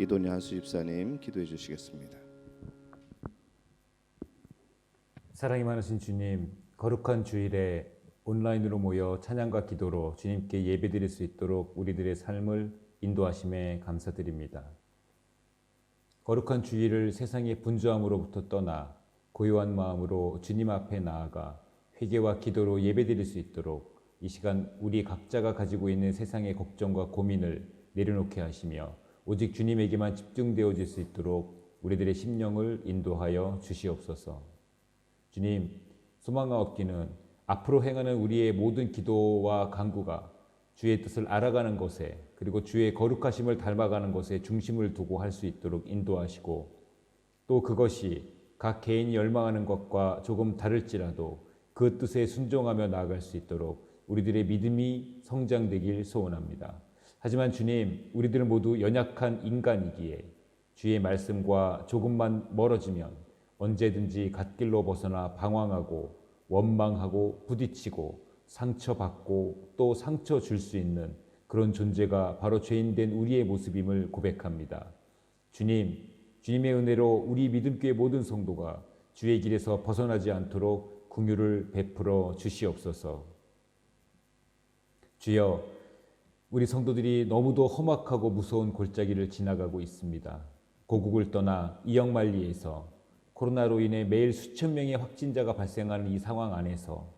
이돈희 한수 집사님 기도해 주시겠습니다. 사랑이 많으신 주님, 거룩한 주일에 온라인으로 모여 찬양과 기도로 주님께 예배드릴 수 있도록 우리들의 삶을 인도하심에 감사드립니다. 거룩한 주일을 세상의 분주함으로부터 떠나 고요한 마음으로 주님 앞에 나아가 회개와 기도로 예배드릴 수 있도록 이 시간 우리 각자가 가지고 있는 세상의 걱정과 고민을 내려놓게 하시며 오직 주님에게만 집중되어질 수 있도록 우리들의 심령을 인도하여 주시옵소서. 주님, 소망과 없기는 앞으로 행하는 우리의 모든 기도와 간구가 주의 뜻을 알아가는 것에 그리고 주의 거룩하심을 닮아가는 것에 중심을 두고 할 수 있도록 인도하시고 또 그것이 각 개인이 열망하는 것과 조금 다를지라도 그 뜻에 순종하며 나아갈 수 있도록 우리들의 믿음이 성장되길 소원합니다. 하지만 주님, 우리들은 모두 연약한 인간이기에 주의 말씀과 조금만 멀어지면 언제든지 갓길로 벗어나 방황하고 원망하고 부딪히고 상처받고 또 상처 줄 수 있는 그런 존재가 바로 죄인된 우리의 모습임을 고백합니다. 주님, 주님의 은혜로 우리 믿음교회 모든 성도가 주의 길에서 벗어나지 않도록 긍휼을 베풀어 주시옵소서. 주여, 우리 성도들이 너무도 험악하고 무서운 골짜기를 지나가고 있습니다. 고국을 떠나 이역만리에서 코로나로 인해 매일 수천 명의 확진자가 발생하는 이 상황 안에서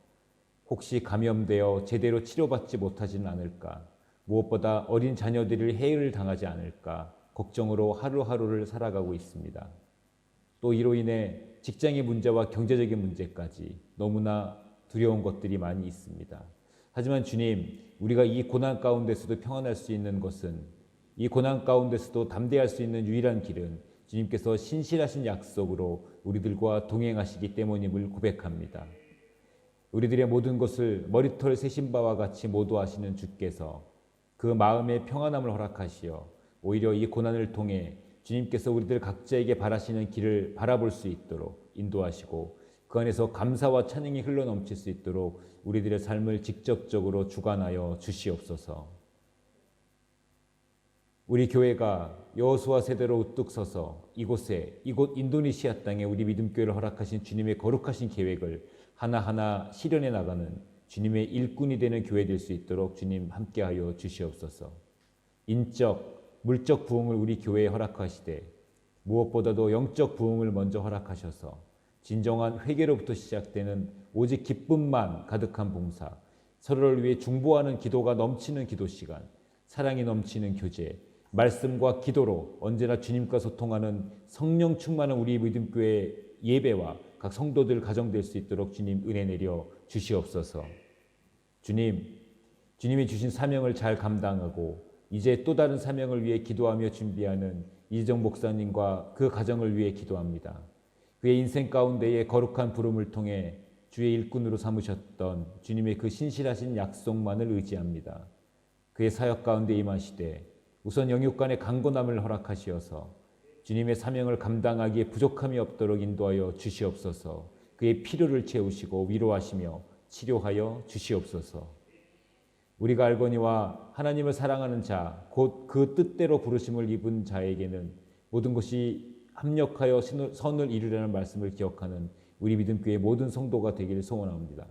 혹시 감염되어 제대로 치료받지 못하지는 않을까, 무엇보다 어린 자녀들이 해를 당하지 않을까 걱정으로 하루하루를 살아가고 있습니다. 또 이로 인해 직장의 문제와 경제적인 문제까지 너무나 두려운 것들이 많이 있습니다. 하지만 주님, 우리가 이 고난 가운데서도 평안할 수 있는 것은, 이 고난 가운데서도 담대할 수 있는 유일한 길은 주님께서 신실하신 약속으로 우리들과 동행하시기 때문임을 고백합니다. 우리들의 모든 것을 머리털 세신 바와 같이 모두 하시는 주께서 그 마음의 평안함을 허락하시어 오히려 이 고난을 통해 주님께서 우리들 각자에게 바라시는 길을 바라볼 수 있도록 인도하시고 그 안에서 감사와 찬양이 흘러넘칠 수 있도록 우리들의 삶을 직접적으로 주관하여 주시옵소서. 우리 교회가 여호수아 세대로 우뚝 서서 이곳 인도네시아 땅에 우리 믿음교회를 허락하신 주님의 거룩하신 계획을 하나하나 실현해 나가는 주님의 일꾼이 되는 교회 될 수 있도록 주님 함께하여 주시옵소서. 인적, 물적 부흥을 우리 교회에 허락하시되 무엇보다도 영적 부흥을 먼저 허락하셔서 진정한 회개로부터 시작되는 오직 기쁨만 가득한 봉사, 서로를 위해 중보하는 기도가 넘치는 기도 시간, 사랑이 넘치는 교제, 말씀과 기도로 언제나 주님과 소통하는 성령 충만한 우리 믿음교회 예배와 각 성도들 가정될 수 있도록 주님 은혜 내려 주시옵소서. 주님이 주신 사명을 잘 감당하고 이제 또 다른 사명을 위해 기도하며 준비하는 이재정 목사님과 그 가정을 위해 기도합니다. 그의 인생 가운데의 거룩한 부름을 통해 주의 일꾼으로 삼으셨던 주님의 그 신실하신 약속만을 의지합니다. 그의 사역 가운데 임하시되 우선 영육간의 강건함을 허락하시어서 주님의 사명을 감당하기에 부족함이 없도록 인도하여 주시옵소서. 그의 필요를 채우시고 위로하시며 치료하여 주시옵소서. 우리가 알거니와 하나님을 사랑하는 자, 곧 그 뜻대로 부르심을 입은 자에게는 모든 것이 합력하여 선을 이루려는 말씀을 기억하는 우리 믿음교회 모든 성도가 되기를 소원합니다.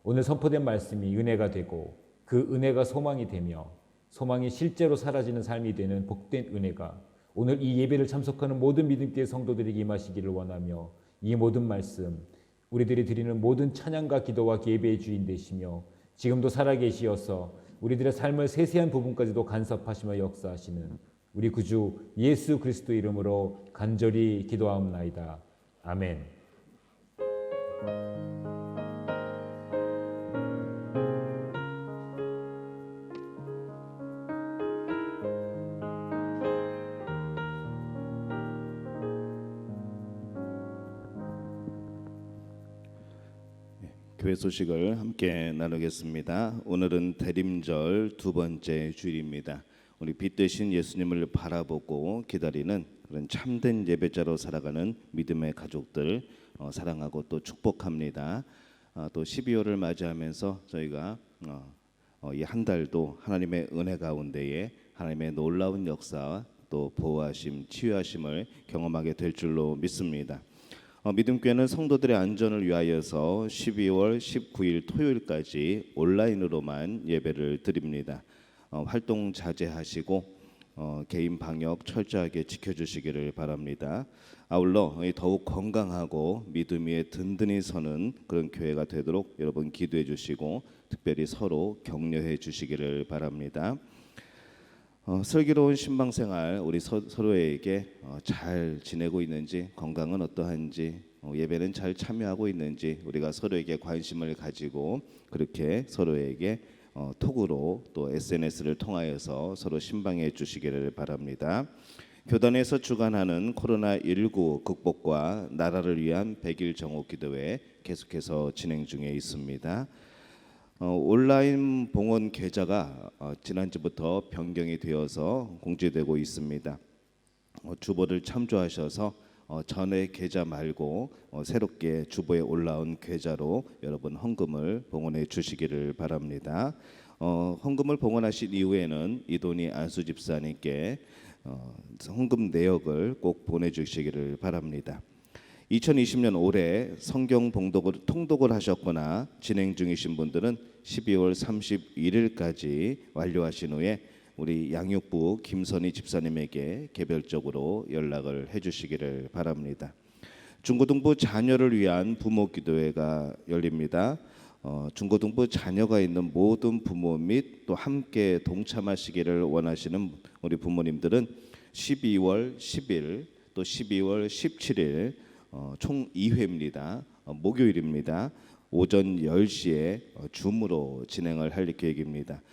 오늘 선포된 말씀이 은혜가 되고 그 은혜가 소망이 되며 소망이 실제로 사라지는 삶이 되는 복된 은혜가 오늘 이 예배를 참석하는 모든 믿음교회 성도들에게 임하시기를 원하며 이 모든 말씀, 우리들이 드리는 모든 찬양과 기도와 예배의 주인 되시며 지금도 살아계시어서 우리들의 삶을 세세한 부분까지도 간섭하시며 역사하시는 우리 구주 예수 그리스도 이름으로 간절히 기도하옵나이다. 아멘. 교회 소식을 함께 나누겠습니다. 오늘은 대림절 두 번째 주일입니다. 우리 빛 되신 예수님을 바라보고 기다리는 그런 참된 예배자로 살아가는 믿음의 가족들 사랑하고 또 축복합니다. 또 12월을 맞이하면서 저희가 이 한 달도 하나님의 은혜 가운데에 하나님의 놀라운 역사 또 보호하심, 치유하심을 경험하게 될 줄로 믿습니다. 믿음교회는 성도들의 안전을 위하여서 12월 19일 토요일까지 온라인으로만 예배를 드립니다. 활동 자제하시고 개인 방역 철저하게 지켜주시기를 바랍니다. 아울러 더욱 건강하고 믿음 위에 든든히 서는 그런 교회가 되도록 여러분 기도해 주시고 특별히 서로 격려해 주시기를 바랍니다. 슬기로운 신방생활 우리 서로에게 잘 지내고 있는지, 건강은 어떠한지, 예배는 잘 참여하고 있는지 우리가 서로에게 관심을 가지고 그렇게 서로에게 톡으로 또 SNS를 통하여서 서로 신방해 주시기를 바랍니다. 교단에서 주관하는 코로나19 극복과 나라를 위한 100일 정오 기도회 계속해서 진행 중에 있습니다. 온라인 봉헌 계좌가 지난주부터 변경이 되어서 공지되고 있습니다. 주보를 참조하셔서 전에 계좌 말고 새롭게 주보에 올라온 계좌로 여러분 헌금을 봉헌해 주시기를 바랍니다. 헌금을 봉헌하신 이후에는 이돈희 안수 집사님께 헌금 내역을 꼭 보내주시기를 바랍니다. 2020년 올해 성경 통독을 하셨거나 진행 중이신 분들은 12월 31일까지 완료하신 후에 우리 양육부 김선희 집사님에게 개별적으로 연락을 해주시기를 바랍니다. 중고등부 자녀를 위한 부모 기도회가 열립니다. 중고등부 자녀가 있는 모든 부모 및 또 함께 동참하시기를 원하시는 우리 부모님들은 12월 10일 또 12월 17일 총 2회입니다. 목요일입니다. 오전 10시에 줌으로 진행을 할 계획입니다.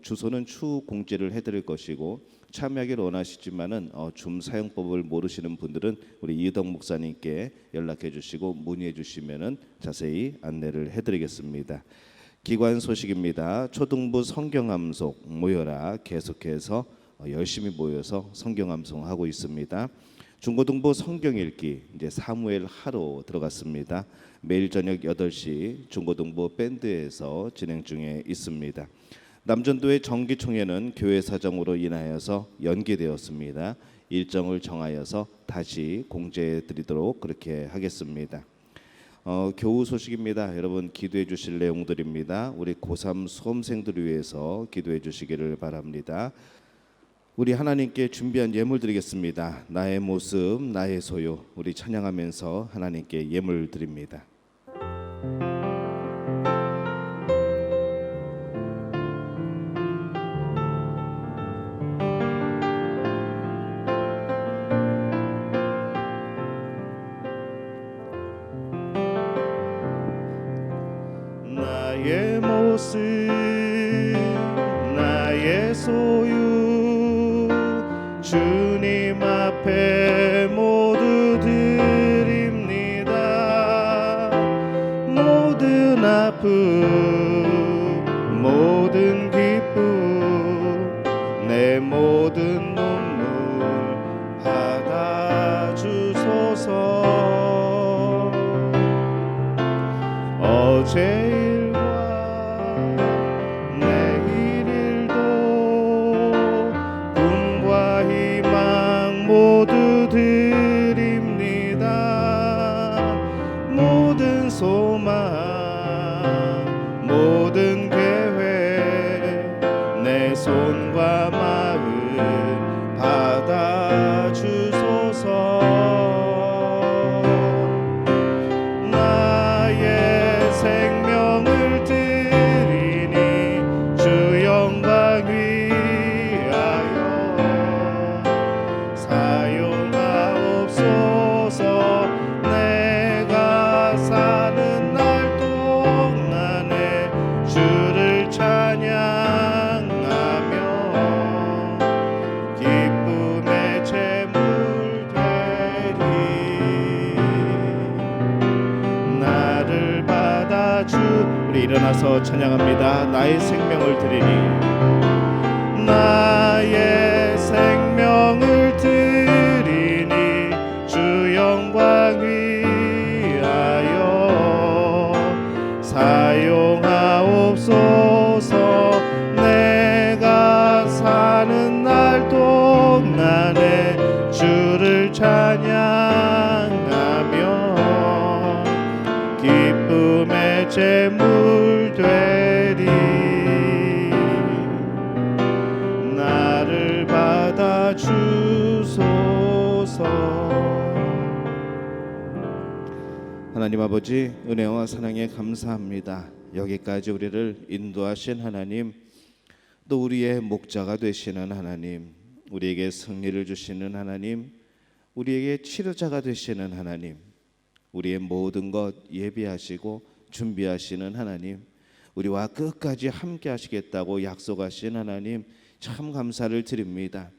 주소는 추후 공지를 해드릴 것이고 참여하기를 원하시지만은 줌 사용법을 모르시는 분들은 우리 이덕 목사님께 연락해 주시고 문의해 주시면은 자세히 안내를 해드리겠습니다. 기관 소식입니다. 초등부 성경암송 모여라 계속해서 열심히 모여서 성경암송하고 있습니다. 중고등부 성경 읽기 이제 사무엘 하로 들어갔습니다. 매일 저녁 8시 중고등부 밴드에서 진행 중에 있습니다. 남전도의 정기총회는 교회 사정으로 인하여서 연기되었습니다. 일정을 정하여서 다시 공지해 드리도록 그렇게 하겠습니다. 교우 소식입니다. 여러분 기도해 주실 내용들입니다. 우리 고3 수험생들을 위해서 기도해 주시기를 바랍니다. 우리 하나님께 준비한 예물 드리겠습니다. 나의 모습, 나의 소유, 우리 찬양하면서 하나님께 예물 드립니다. 나의 모습, 나의 소유, 주님 앞에 모두 드립니다. 모든 아픔, 모든 기쁨, 내 모든 눈물 받아주소서. 어제 모두 드립니다. 모든 소망, 모든 계획, 내 손과 마음 받아주소서. 나의 생명을 드리니 주 영광 위하여 사용하옵소서. 내가 사는 날 동안에 주를 찬양하며 기쁨의 제물 되리. 나를 받아주. 우리 일어나서 찬양합니다. 나의 생명을 드리니 나의 생명을 드리니 주 영광 위하여 사용하옵소서. 내가 사는 날 동안 받아 주소서. 하나님 아버지, 은혜와 사랑에 감사합니다. 여기까지 우리를 인도하신 하나님, 또 우리의 목자가 되시는 하나님, 우리에게 승리를 주시는 하나님, 우리에게 치료자가 되시는 하나님, 우리의 모든 것 예비하시고 준비하시는 하나님, 우리와 끝까지 함께 하시겠다고 약속하신 하나님, 참 감사를 드립니다.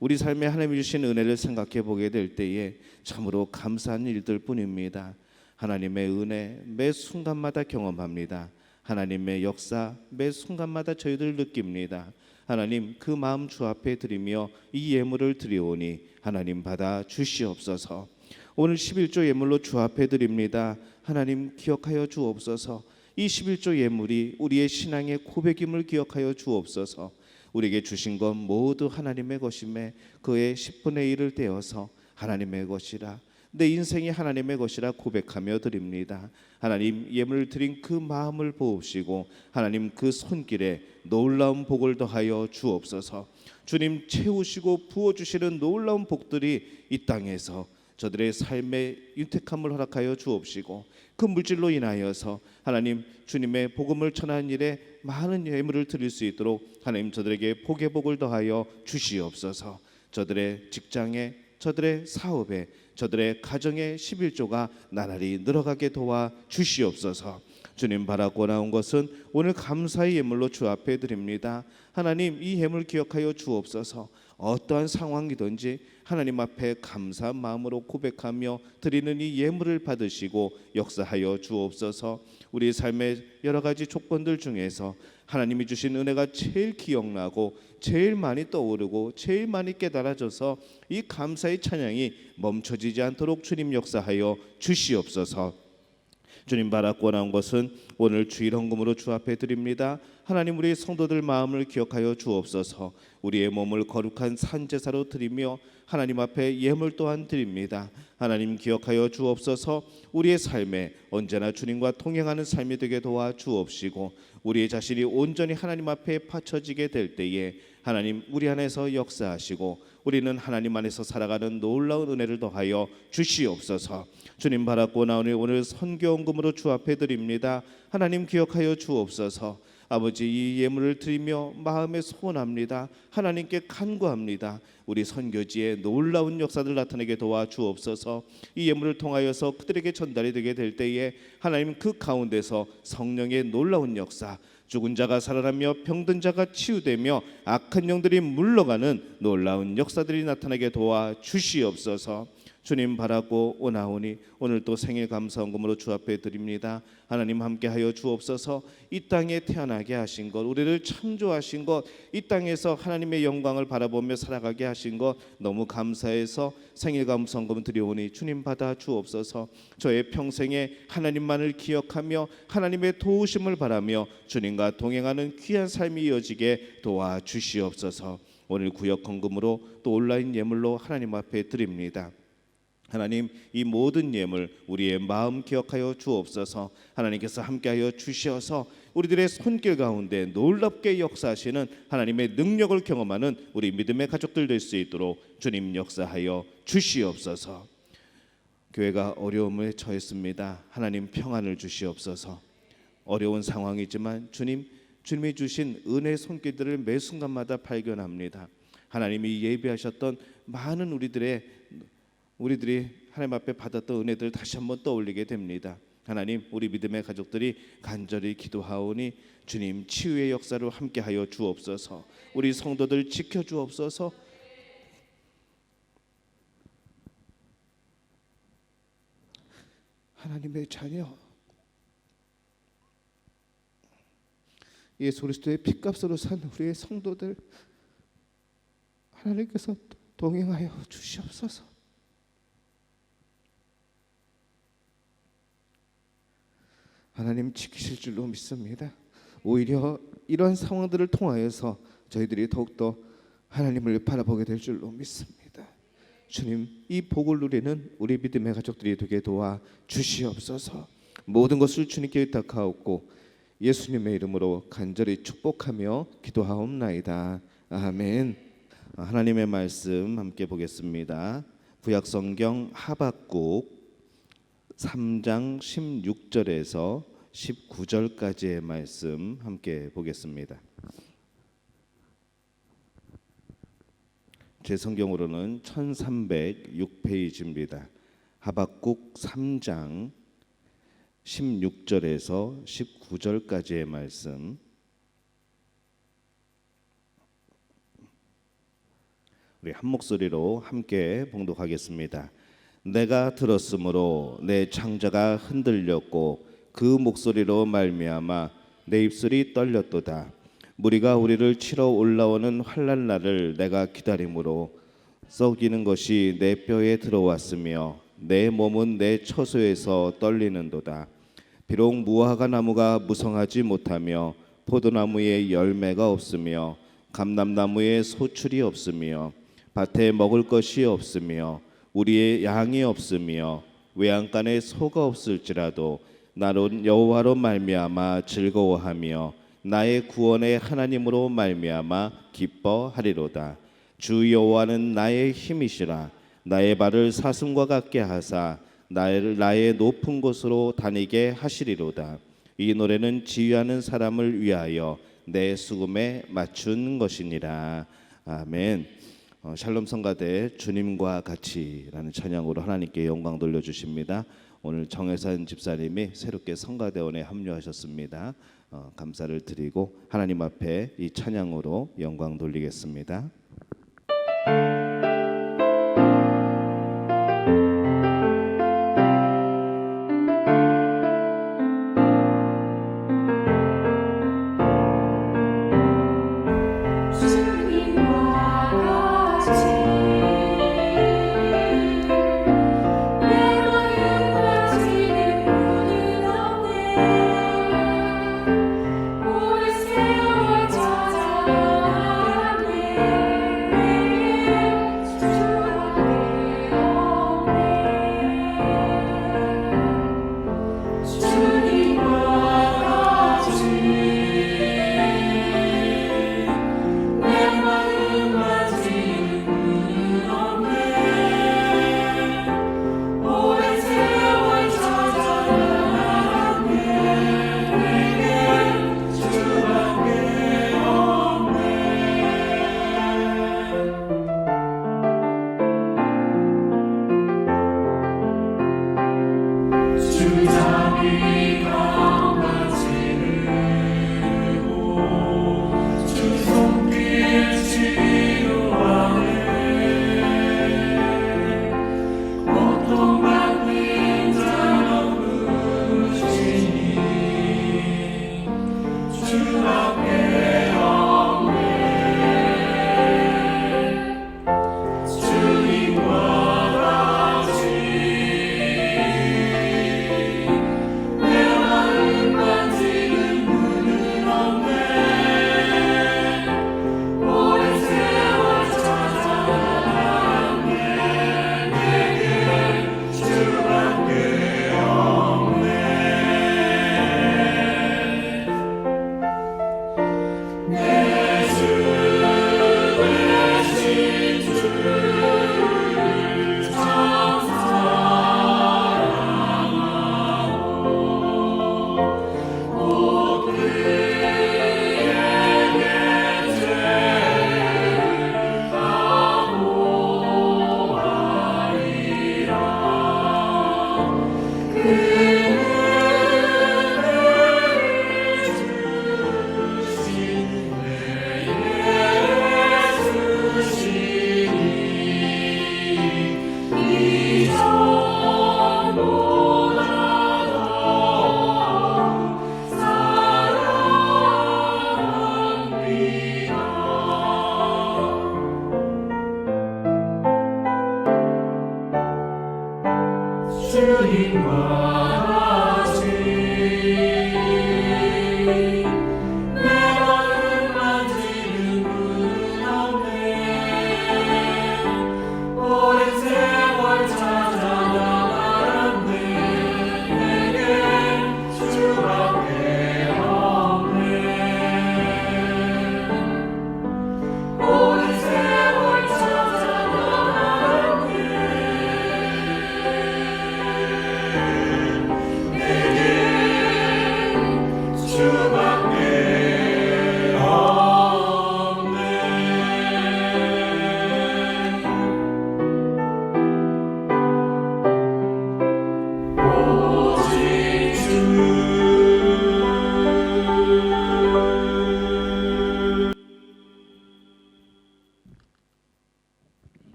우리 삶에 하나님이 주신 은혜를 생각해 보게 될 때에 참으로 감사한 일들 뿐입니다. 하나님의 은혜 매 순간마다 경험합니다. 하나님의 역사 매 순간마다 저희들 느낍니다. 하나님, 그 마음 주 앞에 드리며 이 예물을 드리오니 하나님 받아 주시옵소서. 오늘 11조 예물로 주 앞에 드립니다. 하나님 기억하여 주옵소서. 이 11조 예물이 우리의 신앙의 고백임을 기억하여 주옵소서. 우리에게 주신 것 모두 하나님의 것임에 그의 10분의 1을 떼어서 하나님의 것이라, 내 인생이 하나님의 것이라 고백하며 드립니다. 하나님, 예물을 드린 그 마음을 보옵시고 하나님 그 손길에 놀라운 복을 더하여 주옵소서. 주님, 채우시고 부어주시는 놀라운 복들이 이 땅에서 저들의 삶의 윤택함을 허락하여 주옵시고 그 물질로 인하여서 하나님 주님의 복음을 전하는 일에 많은 예물을 드릴 수 있도록 하나님 저들에게 복의 복을 더하여 주시옵소서. 저들의 직장에, 저들의 사업에, 저들의 가정의 11조가 나날이 늘어가게 도와 주시옵소서. 주님, 바라고 나온 것은 오늘 감사의 예물로 주 앞에 드립니다. 하나님, 이 예물 기억하여 주옵소서. 어떠한 상황이든지 하나님 앞에 감사한 마음으로 고백하며 드리는 이 예물을 받으시고 역사하여 주옵소서. 우리 삶의 여러 가지 조건들 중에서 하나님이 주신 은혜가 제일 기억나고 제일 많이 떠오르고 제일 많이 깨달아져서 이 감사의 찬양이 멈춰지지 않도록 주님 역사하여 주시옵소서. 주님, 바라고 나온 것은 오늘 주일 헌금으로 주 앞에 드립니다. 하나님, 우리 성도들 마음을 기억하여 주옵소서. 우리의 몸을 거룩한 산제사로 드리며 하나님 앞에 예물 또한 드립니다. 하나님, 기억하여 주옵소서. 우리의 삶에 언제나 주님과 동행하는 삶이 되게 도와 주옵시고 우리의 자신이 온전히 하나님 앞에 바쳐지게 될 때에 하나님 우리 안에서 역사하시고 우리는 하나님 안에서 살아가는 놀라운 은혜를 더하여 주시옵소서. 주님, 바라고 나오니 오늘 선교헌금으로 주 앞에 드립니다. 하나님, 기억하여 주옵소서. 아버지, 이 예물을 드리며 마음에 소원합니다. 하나님께 간구합니다. 우리 선교지에 놀라운 역사들 나타내게 도와 주옵소서. 이 예물을 통하여서 그들에게 전달이 되게 될 때에 하나님 그 가운데서 성령의 놀라운 역사, 죽은 자가 살아나며 병든 자가 치유되며 악한 영들이 물러가는 놀라운 역사들이 나타나게 도와 주시옵소서. 주님, 바라고 오나오니 오늘 또 생일 감사헌금으로 주 앞에 드립니다. 하나님, 함께하여 주옵소서. 이 땅에 태어나게 하신 것, 우리를 창조하신 것, 이 땅에서 하나님의 영광을 바라보며 살아가게 하신 것 너무 감사해서 생일 감사헌금 드려오니 주님 받아 주옵소서. 저의 평생에 하나님만을 기억하며 하나님의 도우심을 바라며 주님과 동행하는 귀한 삶이 이어지게 도와 주시옵소서. 오늘 구역 헌금으로 또 온라인 예물로 하나님 앞에 드립니다. 하나님, 이 모든 예물 우리의 마음 기억하여 주옵소서. 하나님께서 함께하여 주셔서 우리들의 손길 가운데 놀랍게 역사하시는 하나님의 능력을 경험하는 우리 믿음의 가족들 될 수 있도록 주님 역사하여 주시옵소서. 교회가 어려움에 처했습니다. 하나님, 평안을 주시옵소서. 어려운 상황이지만 주님이 주신 은혜의 손길들을 매 순간마다 발견합니다. 하나님이 예비하셨던 많은 우리들이 하나님 앞에 받았던 은혜들을 다시 한번 떠올리게 됩니다. 하나님, 우리 믿음의 가족들이 간절히 기도하오니 주님 치유의 역사를 함께하여 주옵소서. 우리 성도들 지켜주옵소서. 하나님의 자녀 예수 그리스도의 핏값으로 산 우리의 성도들 하나님께서 동행하여 주시옵소서. 하나님 지키실 줄로 믿습니다. 오히려 이러한 상황들을 통하여서 저희들이 더욱더 하나님을 바라보게 될 줄로 믿습니다. 주님, 이 복을 누리는 우리 믿음의 가족들이 되게 도와 주시옵소서. 모든 것을 주님께 의탁하옵고 예수님의 이름으로 간절히 축복하며 기도하옵나이다. 아멘. 하나님의 말씀 함께 보겠습니다. 구약성경 하박국 3장 16절에서 19절까지의 말씀 함께 보겠습니다. 제 성경으로는 1306페이지입니다. 하박국 3장 16절에서 19절까지의 말씀. 우리 한 목소리로 함께 봉독하겠습니다. 내가 들었으므로 내 창자가 흔들렸고 그 목소리로 말미암아 내 입술이 떨렸도다. 무리가 우리를 치러 올라오는 환난 날을 내가 기다림으로 썩이는 것이 내 뼈에 들어왔으며 내 몸은 내 처소에서 떨리는도다. 비록 무화과 나무가 무성하지 못하며 포도나무에 열매가 없으며 감람나무에 소출이 없으며 밭에 먹을 것이 없으며 우리의 양이 없으며 외양간에 소가 없을지라도 나는 여호와로 말미암아 즐거워하며 나의 구원의 하나님으로 말미암아 기뻐하리로다. 주 여호와는 나의 힘이시라. 나의 발을 사슴과 같게 하사 나의 높은 곳으로 다니게 하시리로다. 이 노래는 지휘하는 사람을 위하여 내 수금에 맞춘 것이니라. 아멘. 샬롬 성가대 주님과 같이라는 찬양으로 하나님께 영광 돌려주십니다. 오늘 정혜산 집사님이 새롭게 성가대원에 합류하셨습니다. 감사를 드리고 하나님 앞에 이 찬양으로 영광 돌리겠습니다. 오랜 세월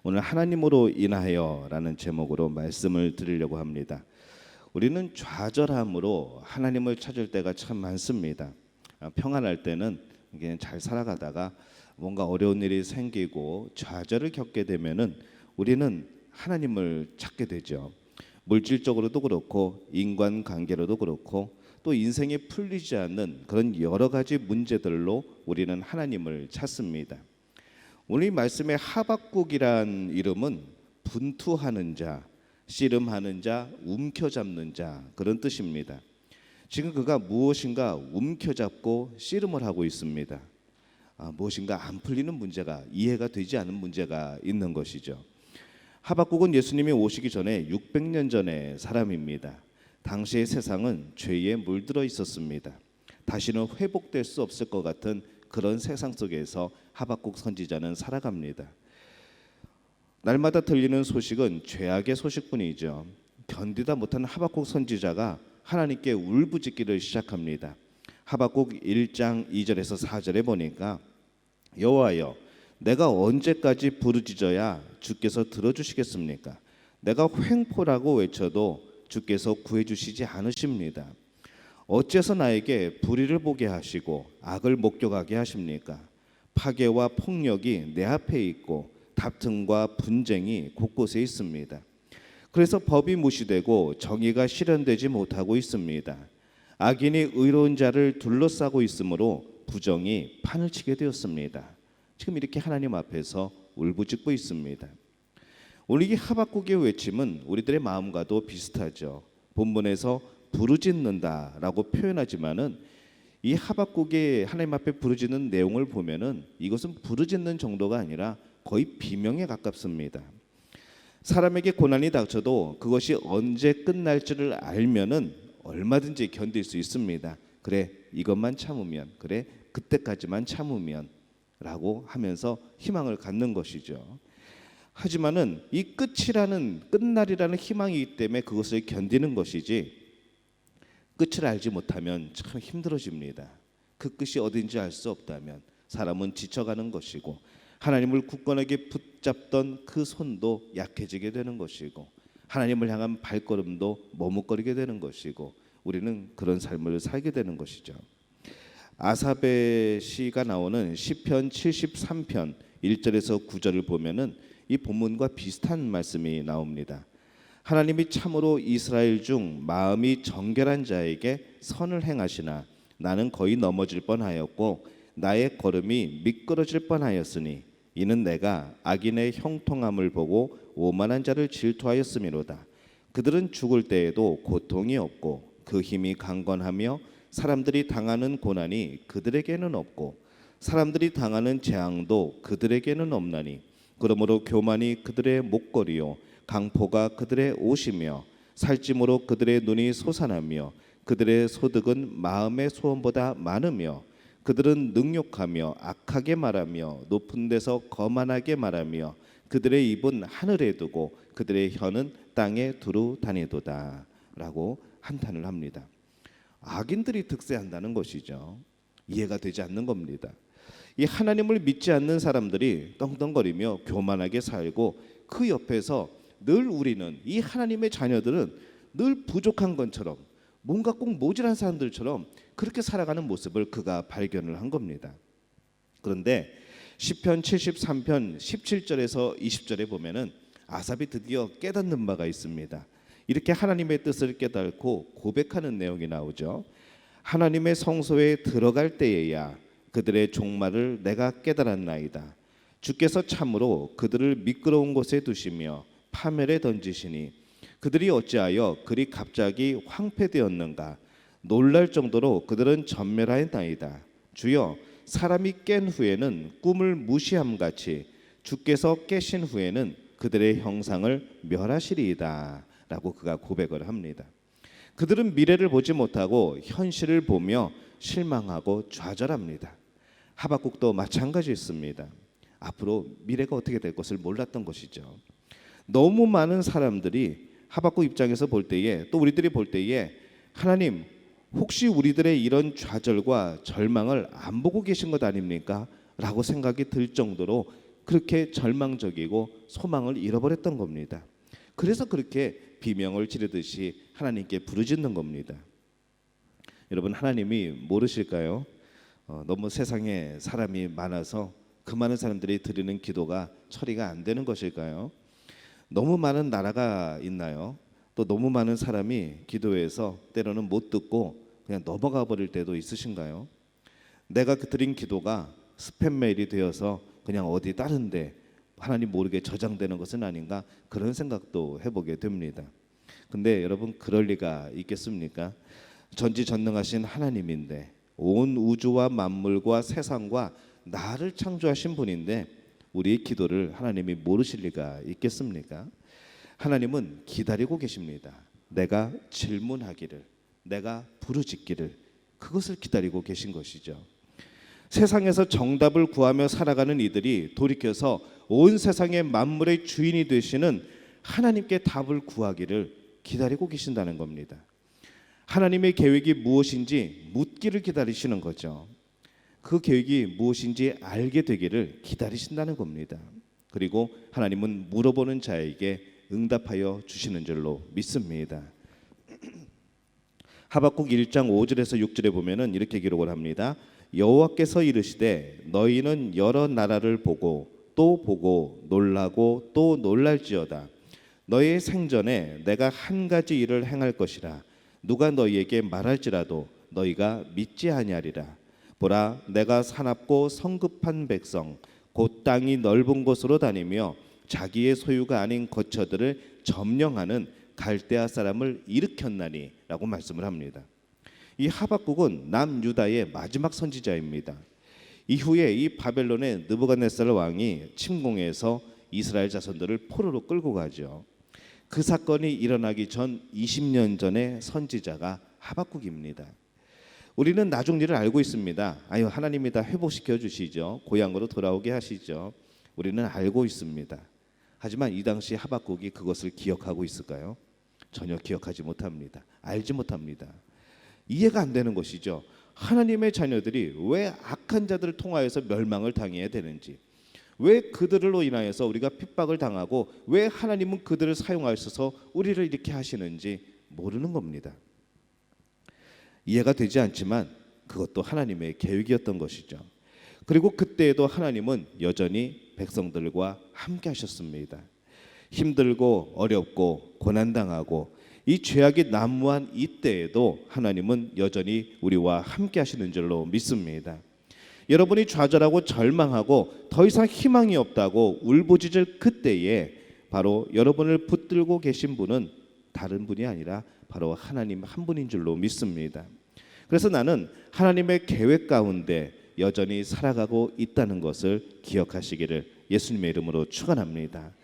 오늘 하나님으로 인하여라는 제목으로 말씀을 드리려고 합니다. 우리는 좌절함으로 하나님을 찾을 때가 참 많습니다. 평안할 때는 그냥 잘 살아가다가 뭔가 어려운 일이 생기고 좌절을 겪게 되면은 우리는 하나님을 찾게 되죠. 물질적으로도 그렇고 인간관계로도 그렇고 또 인생에 풀리지 않는 그런 여러 가지 문제들로 우리는 하나님을 찾습니다. 오늘 이 말씀의 하박국이란 이름은 분투하는 자, 씨름하는 자, 움켜잡는 자 그런 뜻입니다. 지금 그가 무엇인가 움켜잡고 씨름을 하고 있습니다. 무엇인가 안 풀리는 문제가, 이해가 되지 않은 문제가 있는 것이죠. 하박국은 예수님이 오시기 전에 600년 전의 사람입니다. 당시의 세상은 죄에 물들어 있었습니다. 다시는 회복될 수 없을 것 같은 그런 세상 속에서 하박국 선지자는 살아갑니다. 날마다 들리는 소식은 죄악의 소식뿐이죠. 견디다 못한 하박국 선지자가 하나님께 울부짖기를 시작합니다. 하박국 1장 2절에서 4절에 보니까 여호와여 내가 언제까지 부르짖어야 주께서 들어주시겠습니까? 내가 횡포라고 외쳐도 주께서 구해주시지 않으십니다. 어째서 나에게 불의를 보게 하시고 악을 목격하게 하십니까? 파괴와 폭력이 내 앞에 있고 다툼과 분쟁이 곳곳에 있습니다. 그래서 법이 무시되고 정의가 실현되지 못하고 있습니다. 악인이 의로운 자를 둘러싸고 있으므로 부정이 판을 치게 되었습니다. 지금 이렇게 하나님 앞에서 울부짖고 있습니다. 오늘 이 하박국의 외침은 우리들의 마음과도 비슷하죠. 본문에서 부르짖는다라고 표현하지만은 이 하박국의 하나님 앞에 부르짖는 내용을 보면은 이것은 부르짖는 정도가 아니라 거의 비명에 가깝습니다. 사람에게 고난이 닥쳐도 그것이 언제 끝날지를 알면은 얼마든지 견딜 수 있습니다. 그래 이것만 참으면, 그래 그때까지만 참으면 라고 하면서 희망을 갖는 것이죠. 하지만은 이 끝날이라는 희망이기 때문에 그것을 견디는 것이지 끝을 알지 못하면 참 힘들어집니다. 그 끝이 어딘지 알 수 없다면 사람은 지쳐가는 것이고 하나님을 굳건하게 붙잡던 그 손도 약해지게 되는 것이고 하나님을 향한 발걸음도 머뭇거리게 되는 것이고 우리는 그런 삶을 살게 되는 것이죠. 아삽의 시가 나오는 시편 73편 1절에서 9절을 보면은 이 본문과 비슷한 말씀이 나옵니다. 하나님이 참으로 이스라엘 중 마음이 정결한 자에게 선을 행하시나 나는 거의 넘어질 뻔하였고 나의 걸음이 미끄러질 뻔하였으니 이는 내가 악인의 형통함을 보고 오만한 자를 질투하였음이로다. 그들은 죽을 때에도 고통이 없고 그 힘이 강건하며 사람들이 당하는 고난이 그들에게는 없고 사람들이 당하는 재앙도 그들에게는 없나니 그러므로 교만이 그들의 목걸이요 강포가 그들의 옷이며 살찜으로 그들의 눈이 솟아나며 그들의 소득은 마음의 소원보다 많으며 그들은 능욕하며 악하게 말하며 높은 데서 거만하게 말하며 그들의 입은 하늘에 두고 그들의 혀는 땅에 두루 다니도다 라고 한탄을 합니다. 악인들이 득세한다는 것이죠. 이해가 되지 않는 겁니다. 이 하나님을 믿지 않는 사람들이 떵떵거리며 교만하게 살고 그 옆에서 늘 우리는 이 하나님의 자녀들은 늘 부족한 것처럼 뭔가 꼭 모자란 사람들처럼 그렇게 살아가는 모습을 그가 발견을 한 겁니다. 그런데 시편 73편 17절에서 20절에 보면은 아삽이 드디어 깨닫는 바가 있습니다. 이렇게 하나님의 뜻을 깨닫고 고백하는 내용이 나오죠. 하나님의 성소에 들어갈 때에야 그들의 종말을 내가 깨달았나이다. 주께서 참으로 그들을 미끄러운 곳에 두시며 파멸에 던지시니 그들이 어찌하여 그리 갑자기 황폐되었는가. 놀랄 정도로 그들은 전멸하였나이다. 주여 사람이 깬 후에는 꿈을 무시함같이 주께서 깨신 후에는 그들의 형상을 멸하시리이다 라고 그가 고백을 합니다. 그들은 미래를 보지 못하고 현실을 보며 실망하고 좌절합니다. 하박국도 마찬가지였습니다. 앞으로 미래가 어떻게 될 것을 몰랐던 것이죠. 너무 많은 사람들이 하박국 입장에서 볼 때에 또 우리들이 볼 때에 하나님 혹시 우리들의 이런 좌절과 절망을 안 보고 계신 것 아닙니까? 라고 생각이 들 정도로 그렇게 절망적이고 소망을 잃어버렸던 겁니다. 그래서 그렇게 비명을 지르듯이 하나님께 부르짖는 겁니다. 여러분, 하나님이 모르실까요? 너무 세상에 사람이 많아서 그 많은 사람들이 드리는 기도가 처리가 안 되는 것일까요? 너무 많은 나라가 있나요? 또 너무 많은 사람이 기도해서 때로는 못 듣고 그냥 넘어가 버릴 때도 있으신가요? 내가 드린 기도가 스팸 메일이 되어서 그냥 어디 다른데 하나님 모르게 저장되는 것은 아닌가, 그런 생각도 해보게 됩니다. 근데 여러분, 그럴 리가 있겠습니까? 전지전능하신 하나님인데, 온 우주와 만물과 세상과 나를 창조하신 분인데 우리의 기도를 하나님이 모르실 리가 있겠습니까? 하나님은 기다리고 계십니다. 내가 질문하기를, 내가 부르짖기를, 그것을 기다리고 계신 것이죠. 세상에서 정답을 구하며 살아가는 이들이 돌이켜서 온 세상의 만물의 주인이 되시는 하나님께 답을 구하기를 기다리고 계신다는 겁니다. 하나님의 계획이 무엇인지 묻기를 기다리시는 거죠. 그 계획이 무엇인지 알게 되기를 기다리신다는 겁니다. 그리고 하나님은 물어보는 자에게 응답하여 주시는 줄로 믿습니다. 하박국 1장 5절에서 6절에 보면은 이렇게 기록을 합니다. 여호와께서 이르시되 너희는 여러 나라를 보고 또 보고 놀라고 또 놀랄지어다. 너희의 생전에 내가 한 가지 일을 행할 것이라. 누가 너희에게 말할지라도 너희가 믿지 아니하리라. 보라, 내가 사납고 성급한 백성 곧 땅이 넓은 곳으로 다니며 자기의 소유가 아닌 거처들을 점령하는 갈대아 사람을 일으켰나니 라고 말씀을 합니다. 이 하박국은 남유다의 마지막 선지자입니다. 이후에 이 바벨론의 느부갓네살 왕이 침공해서 이스라엘 자손들을 포로로 끌고 가죠. 그 사건이 일어나기 전 20년 전의 선지자가 하박국입니다. 우리는 나중 일을 알고 있습니다. 아유, 하나님이 다 회복시켜 주시죠. 고향으로 돌아오게 하시죠. 우리는 알고 있습니다. 하지만 이 당시 하박국이 그것을 기억하고 있을까요? 전혀 기억하지 못합니다. 알지 못합니다. 이해가 안 되는 것이죠. 하나님의 자녀들이 왜 악한 자들을 통하여서 멸망을 당해야 되는지, 왜 그들로 인하여서 우리가 핍박을 당하고 왜 하나님은 그들을 사용하셔서 우리를 이렇게 하시는지 모르는 겁니다. 이해가 되지 않지만 그것도 하나님의 계획이었던 것이죠. 그리고 그때에도 하나님은 여전히 백성들과 함께 하셨습니다. 힘들고 어렵고 고난당하고 이 죄악이 난무한 이때에도 하나님은 여전히 우리와 함께 하시는 줄로 믿습니다. 여러분이 좌절하고 절망하고 더 이상 희망이 없다고 울부짖을 그때에 바로 여러분을 붙들고 계신 분은 다른 분이 아니라 바로 하나님 한 분인 줄로 믿습니다. 그래서 나는 하나님의 계획 가운데 여전히 살아가고 있다는 것을 기억하시기를 예수님의 이름으로 축원합니다.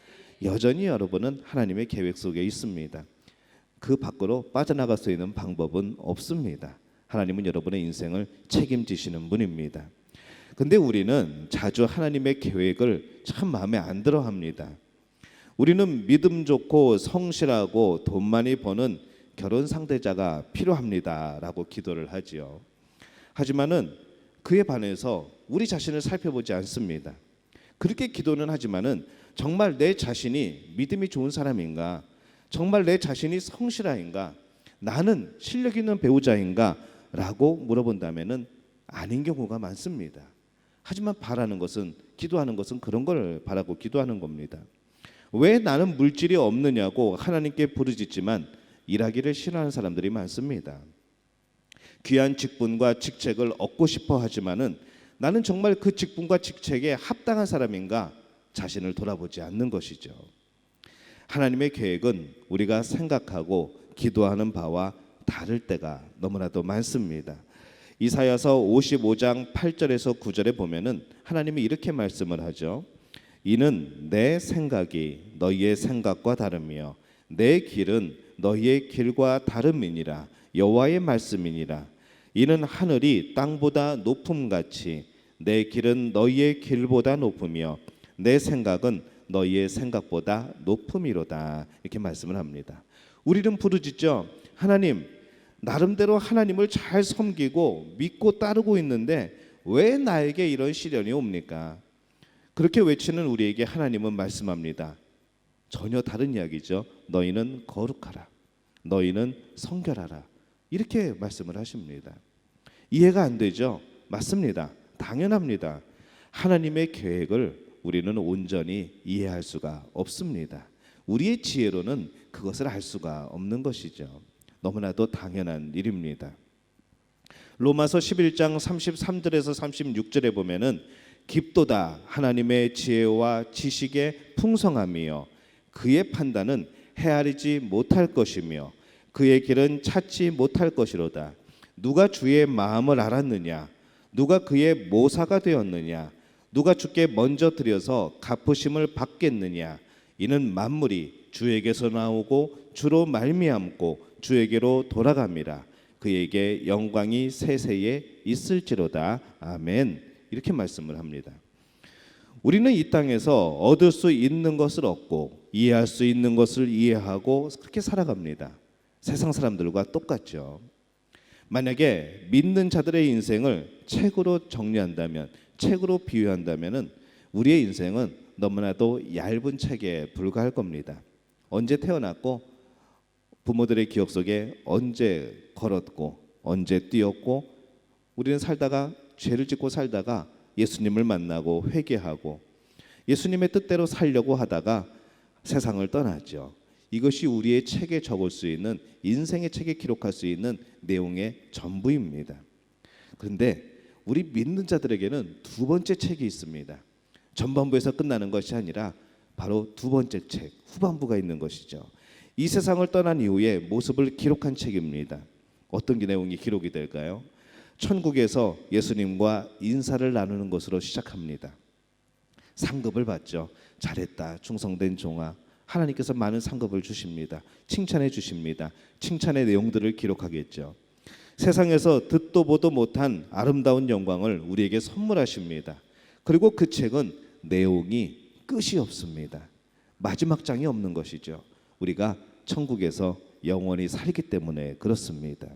여전히 여러분은 하나님의 계획 속에 있습니다. 그 밖으로 빠져나갈 수 있는 방법은 없습니다. 하나님은 여러분의 인생을 책임지시는 분입니다. 근데 우리는 자주 하나님의 계획을 참 마음에 안 들어 합니다. 우리는 믿음 좋고 성실하고 돈 많이 버는 결혼 상대자가 필요합니다라고 기도를 하지요. 하지만은 그에 반해서 우리 자신을 살펴보지 않습니다. 그렇게 기도는 하지만은 정말 내 자신이 믿음이 좋은 사람인가? 정말 내 자신이 성실한가? 나는 실력 있는 배우자인가? 라고 물어본다면은 아닌 경우가 많습니다. 하지만 바라는 것은, 기도하는 것은 그런 걸 바라고 기도하는 겁니다. 왜 나는 물질이 없느냐고 하나님께 부르짖지만 일하기를 싫어하는 사람들이 많습니다. 귀한 직분과 직책을 얻고 싶어 하지만은 나는 정말 그 직분과 직책에 합당한 사람인가 자신을 돌아보지 않는 것이죠. 하나님의 계획은 우리가 생각하고 기도하는 바와 다를 때가 너무나도 많습니다. 이사야서 55장 8절에서 9절에 보면은 하나님이 이렇게 말씀을 하죠. 이는 내 생각이 너희의 생각과 다르며 내 길은 너희의 길과 다름이니라. 여호와의 말씀이니라. 이는 하늘이 땅보다 높음같이 내 길은 너희의 길보다 높으며 내 생각은 너희의 생각보다 높음이로다. 이렇게 말씀을 합니다. 우리는 부르짖죠. 하나님, 나름대로 하나님을 잘 섬기고 믿고 따르고 있는데 왜 나에게 이런 시련이 옵니까? 그렇게 외치는 우리에게 하나님은 말씀합니다. 전혀 다른 이야기죠. 너희는 거룩하라. 너희는 성결하라. 이렇게 말씀을 하십니다. 이해가 안 되죠? 맞습니다. 당연합니다. 하나님의 계획을 우리는 온전히 이해할 수가 없습니다. 우리의 지혜로는 그것을 알 수가 없는 것이죠. 너무나도 당연한 일입니다. 로마서 11장 33절에서 36절에 보면은 깊도다 하나님의 지혜와 지식의 풍성함이요 그의 판단은 헤아리지 못할 것이며 그의 길은 찾지 못할 것이로다. 누가 주의 마음을 알았느냐? 누가 그의 모사가 되었느냐? 누가 주께 먼저 드려서 갚으심을 받겠느냐? 이는 만물이 주에게서 나오고 주로 말미암고 주에게로 돌아갑니다. 그에게 영광이 세세에 있을지로다. 아멘. 이렇게 말씀을 합니다. 우리는 이 땅에서 얻을 수 있는 것을 얻고 이해할 수 있는 것을 이해하고 그렇게 살아갑니다. 세상 사람들과 똑같죠. 만약에 믿는 자들의 인생을 책으로 정리한다면, 책으로 비유한다면 우리의 인생은 너무나도 얇은 책에 불과할 겁니다. 언제 태어났고 부모들의 기억 속에 언제 걸었고 언제 뛰었고 우리는 살다가 죄를 짓고 살다가 예수님을 만나고 회개하고 예수님의 뜻대로 살려고 하다가 세상을 떠났죠. 이것이 우리의 책에 적을 수 있는 인생의 책에 기록할 수 있는 내용의 전부입니다. 그런데 우리 믿는 자들에게는 두 번째 책이 있습니다. 전반부에서 끝나는 것이 아니라 바로 두 번째 책, 후반부가 있는 것이죠. 이 세상을 떠난 이후의 모습을 기록한 책입니다. 어떤 내용이 기록이 될까요? 천국에서 예수님과 인사를 나누는 것으로 시작합니다. 상급을 받죠. 잘했다, 충성된 종아. 하나님께서 많은 상급을 주십니다. 칭찬해 주십니다. 칭찬의 내용들을 기록하겠죠. 세상에서 듣도 보도 못한 아름다운 영광을 우리에게 선물하십니다. 그리고 그 책은 내용이 끝이 없습니다. 마지막 장이 없는 것이죠. 우리가 천국에서 영원히 살기 때문에 그렇습니다.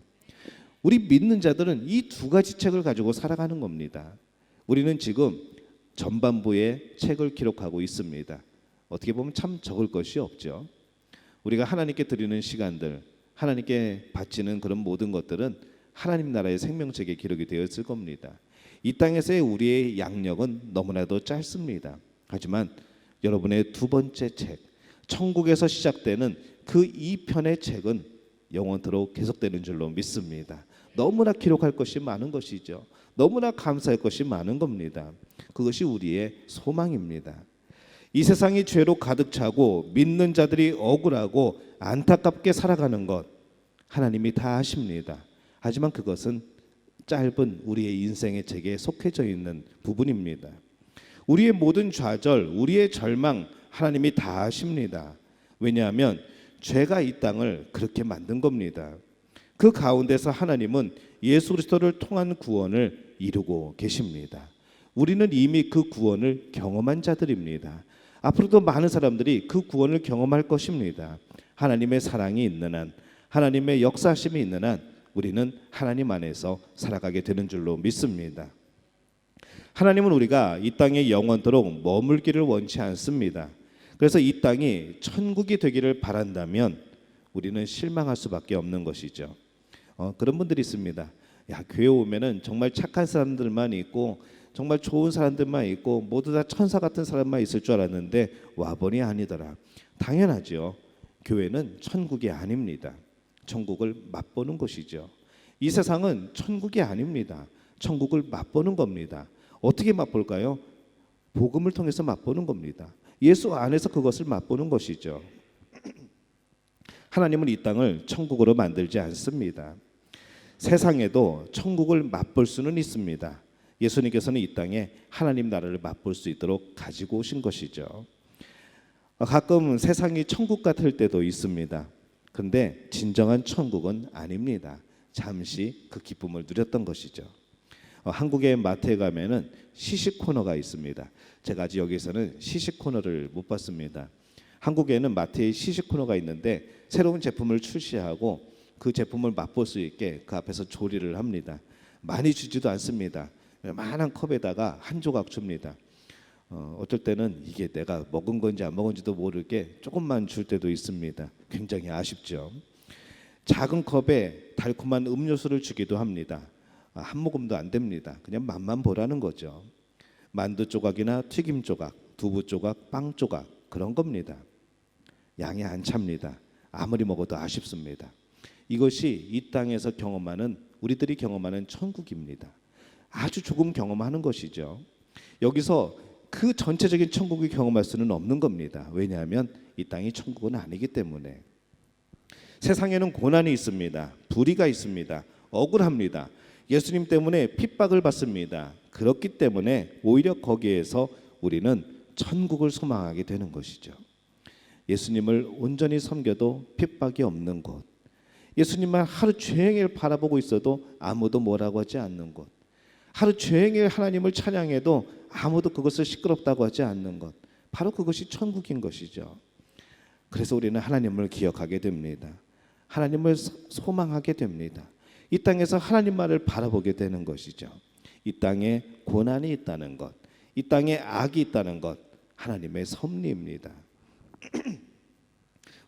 우리 믿는 자들은 이 두 가지 책을 가지고 살아가는 겁니다. 우리는 지금 전반부의 책을 기록하고 있습니다. 어떻게 보면 참 적을 것이 없죠. 우리가 하나님께 드리는 시간들, 하나님께 바치는 그런 모든 것들은 하나님 나라의 생명책에 기록이 되어 있을 겁니다. 이 땅에서의 우리의 양력은 너무나도 짧습니다. 하지만 여러분의 두 번째 책, 천국에서 시작되는 그 2편의 책은 영원토록 계속되는 줄로 믿습니다. 너무나 기록할 것이 많은 것이죠. 너무나 감사할 것이 많은 겁니다. 그것이 우리의 소망입니다. 이 세상이 죄로 가득 차고 믿는 자들이 억울하고 안타깝게 살아가는 것 하나님이 다 아십니다. 하지만 그것은 짧은 우리의 인생의 책에 속해져 있는 부분입니다. 우리의 모든 좌절, 우리의 절망 하나님이 다 아십니다. 왜냐하면 죄가 이 땅을 그렇게 만든 겁니다. 그 가운데서 하나님은 예수 그리스도를 통한 구원을 이루고 계십니다. 우리는 이미 그 구원을 경험한 자들입니다. 앞으로도 많은 사람들이 그 구원을 경험할 것입니다. 하나님의 사랑이 있는 한, 하나님의 역사하심이 있는 한 우리는 하나님 안에서 살아가게 되는 줄로 믿습니다. 하나님은 우리가 이 땅에 영원토록 머물기를 원치 않습니다. 그래서 이 땅이 천국이 되기를 바란다면 우리는 실망할 수밖에 없는 것이죠. 그런 분들이 있습니다. 야, 교회 오면은 정말 착한 사람들만 있고 정말 좋은 사람들만 있고 모두 다 천사 같은 사람만 있을 줄 알았는데 와보니 아니더라. 당연하죠. 교회는 천국이 아닙니다. 천국을 맛보는 것이죠. 이 세상은 천국이 아닙니다. 천국을 맛보는 겁니다. 어떻게 맛볼까요? 복음을 통해서 맛보는 겁니다. 예수 안에서 그것을 맛보는 것이죠. 하나님은 이 땅을 천국으로 만들지 않습니다. 세상에도 천국을 맛볼 수는 있습니다. 예수님께서는 이 땅에 하나님 나라를 맛볼 수 있도록 가지고 오신 것이죠. 가끔 세상이 천국 같을 때도 있습니다. 그런데 진정한 천국은 아닙니다. 잠시 그 기쁨을 누렸던 것이죠. 한국의 마트에 가면은 시식 코너가 있습니다. 제가 아직 여기서는 시식 코너를 못 봤습니다. 한국에는 마트에 시식 코너가 있는데 새로운 제품을 출시하고 그 제품을 맛볼 수 있게 그 앞에서 조리를 합니다. 많이 주지도 않습니다. 많은 컵에다가 한 조각 줍니다. 어쩔 때는 이게 내가 먹은 건지 안 먹은지도 모르게 조금만 줄 때도 있습니다. 굉장히 아쉽죠. 작은 컵에 달콤한 음료수를 주기도 합니다. 한 모금도 안 됩니다. 그냥 맛만 보라는 거죠. 만두 조각이나 튀김 조각, 두부 조각, 빵 조각 그런 겁니다. 양이 안 찹니다. 아무리 먹어도 아쉽습니다. 이것이 이 땅에서 우리들이 경험하는 천국입니다. 아주 조금 경험하는 것이죠. 여기서 그 전체적인 천국을 경험할 수는 없는 겁니다. 왜냐하면 이 땅이 천국은 아니기 때문에. 세상에는 고난이 있습니다. 불의가 있습니다. 억울합니다. 예수님 때문에 핍박을 받습니다. 그렇기 때문에 오히려 거기에서 우리는 천국을 소망하게 되는 것이죠. 예수님을 온전히 섬겨도 핍박이 없는 곳, 예수님만 하루 종일 바라보고 있어도 아무도 뭐라고 하지 않는 곳, 하루 종일 하나님을 찬양해도 아무도 그것을 시끄럽다고 하지 않는 것, 바로 그것이 천국인 것이죠. 그래서 우리는 하나님을 기억하게 됩니다. 하나님을 소망하게 됩니다. 이 땅에서 하나님만을 바라보게 되는 것이죠. 이 땅에 고난이 있다는 것, 이 땅에 악이 있다는 것, 하나님의 섭리입니다.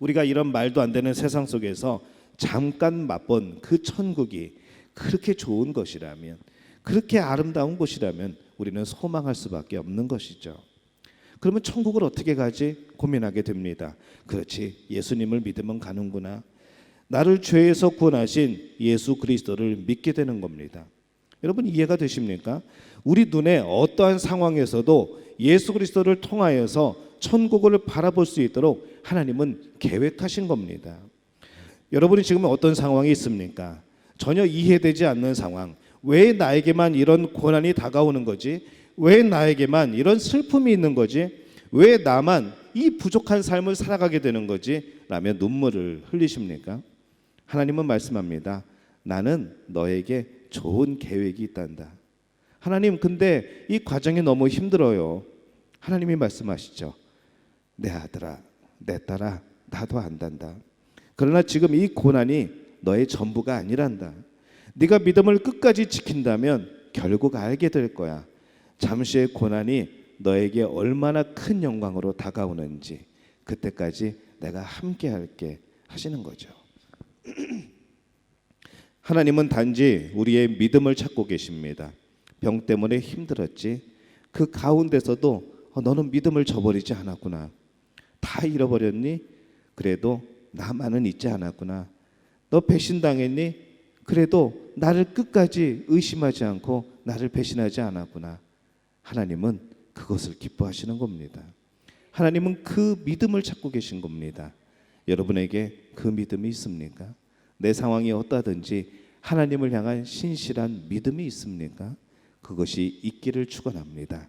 우리가 이런 말도 안 되는 세상 속에서 잠깐 맛본 그 천국이 그렇게 좋은 것이라면, 그렇게 아름다운 곳이라면 우리는 소망할 수밖에 없는 것이죠. 그러면 천국을 어떻게 가지 고민하게 됩니다. 그렇지, 예수님을 믿으면 가는구나. 나를 죄에서 구원하신 예수 그리스도를 믿게 되는 겁니다. 여러분 이해가 되십니까? 우리 눈에 어떠한 상황에서도 예수 그리스도를 통하여서 천국을 바라볼 수 있도록 하나님은 계획하신 겁니다. 여러분이 지금 어떤 상황이 있습니까? 전혀 이해되지 않는 상황. 왜 나에게만 이런 고난이 다가오는 거지? 왜 나에게만 이런 슬픔이 있는 거지? 왜 나만 이 부족한 삶을 살아가게 되는 거지? 라며 눈물을 흘리십니까? 하나님은 말씀합니다. 나는 너에게 좋은 계획이 있단다. 하나님, 근데 이 과정이 너무 힘들어요. 하나님이 말씀하시죠. 내 아들아, 내 딸아, 나도 안단다. 그러나 지금 이 고난이 너의 전부가 아니란다. 네가 믿음을 끝까지 지킨다면 결국 알게 될 거야. 잠시의 고난이 너에게 얼마나 큰 영광으로 다가오는지, 그때까지 내가 함께 할게 하시는 거죠. 하나님은 단지 우리의 믿음을 찾고 계십니다. 병 때문에 힘들었지, 그 가운데서도 너는 믿음을 저버리지 않았구나. 다 잃어버렸니? 그래도 나만은 잊지 않았구나. 너 배신당했니? 그래도 나를 끝까지 의심하지 않고 나를 배신하지 않았구나. 하나님은 그것을 기뻐하시는 겁니다. 하나님은 그 믿음을 찾고 계신 겁니다. 여러분에게 그 믿음이 있습니까? 내 상황이 어떠하든지 하나님을 향한 신실한 믿음이 있습니까? 그것이 있기를 축원합니다.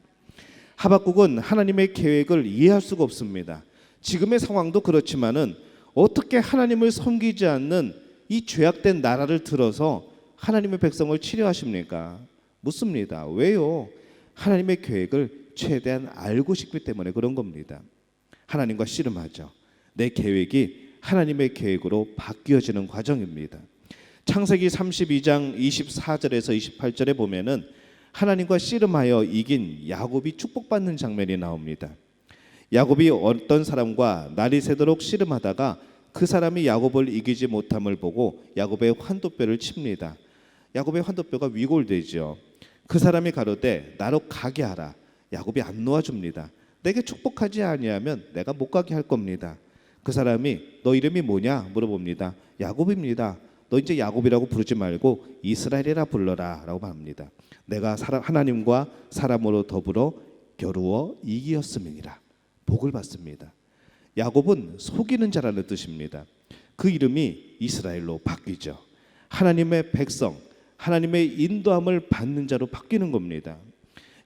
하박국은 하나님의 계획을 이해할 수가 없습니다. 지금의 상황도 그렇지만은 어떻게 하나님을 섬기지 않는 이 죄악된 나라를 들어서 하나님의 백성을 치료하십니까? 묻습니다. 왜요? 하나님의 계획을 최대한 알고 싶기 때문에 그런 겁니다. 하나님과 씨름하죠. 내 계획이 하나님의 계획으로 바뀌어지는 과정입니다. 창세기 32장 24절에서 28절에 보면은 하나님과 씨름하여 이긴 야곱이 축복받는 장면이 나옵니다. 야곱이 어떤 사람과 날이 새도록 씨름하다가 그 사람이 야곱을 이기지 못함을 보고 야곱의 환도뼈를 칩니다. 야곱의 환도뼈가 위골되죠. 그 사람이 가로되 나로 가게 하라. 야곱이 안 놓아줍니다. 내게 축복하지 아니하면 내가 못 가게 할 겁니다. 그 사람이 너 이름이 뭐냐 물어봅니다. 야곱입니다. 너 이제 야곱이라고 부르지 말고 이스라엘이라 불러라 라고 말합니다. 내가 하나님과 사람으로 더불어 겨루어 이기었음이니라. 복을 받습니다. 야곱은 속이는 자라는 뜻입니다. 그 이름이 이스라엘로 바뀌죠. 하나님의 백성, 하나님의 인도함을 받는 자로 바뀌는 겁니다.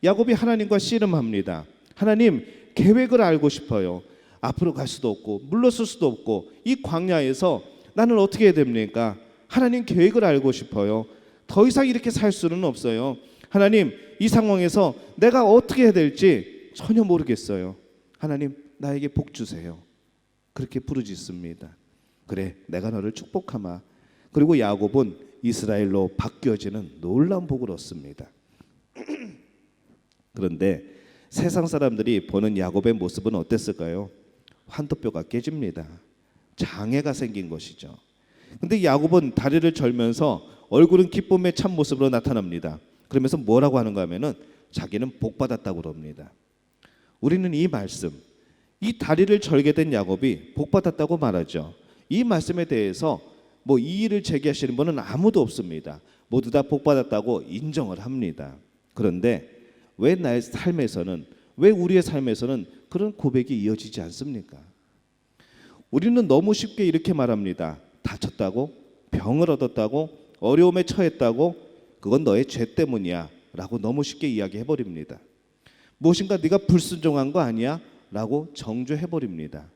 야곱이 하나님과 씨름합니다. 하나님, 계획을 알고 싶어요. 앞으로 갈 수도 없고 물러설 수도 없고 이 광야에서 나는 어떻게 해야 됩니까? 하나님, 계획을 알고 싶어요. 더 이상 이렇게 살 수는 없어요. 하나님, 이 상황에서 내가 어떻게 해야 될지 전혀 모르겠어요. 하나님, 나에게 복 주세요. 그렇게 부르짖습니다. 그래, 내가 너를 축복하마. 그리고 야곱은 이스라엘로 바뀌어지는 놀라운 복을 얻습니다. 그런데 세상 사람들이 보는 야곱의 모습은 어땠을까요? 환도뼈가 깨집니다. 장애가 생긴 것이죠. 근데 야곱은 다리를 절면서 얼굴은 기쁨의 참 모습으로 나타납니다. 그러면서 뭐라고 하는가 하면은 자기는 복 받았다고 그럽니다. 우리는 이 말씀, 이 다리를 절게 된 야곱이 복 받았다고 말하죠. 이 말씀에 대해서 뭐 이의를 제기하시는 분은 아무도 없습니다. 모두 다 복 받았다고 인정을 합니다. 그런데 왜 나의 삶에서는, 왜 우리의 삶에서는 그런 고백이 이어지지 않습니까? 우리는 너무 쉽게 이렇게 말합니다. 다쳤다고, 병을 얻었다고, 어려움에 처했다고, 그건 너의 죄 때문이야 라고 너무 쉽게 이야기해버립니다. 무엇인가 네가 불순종한 거 아니야? 라고 정죄해버립니다.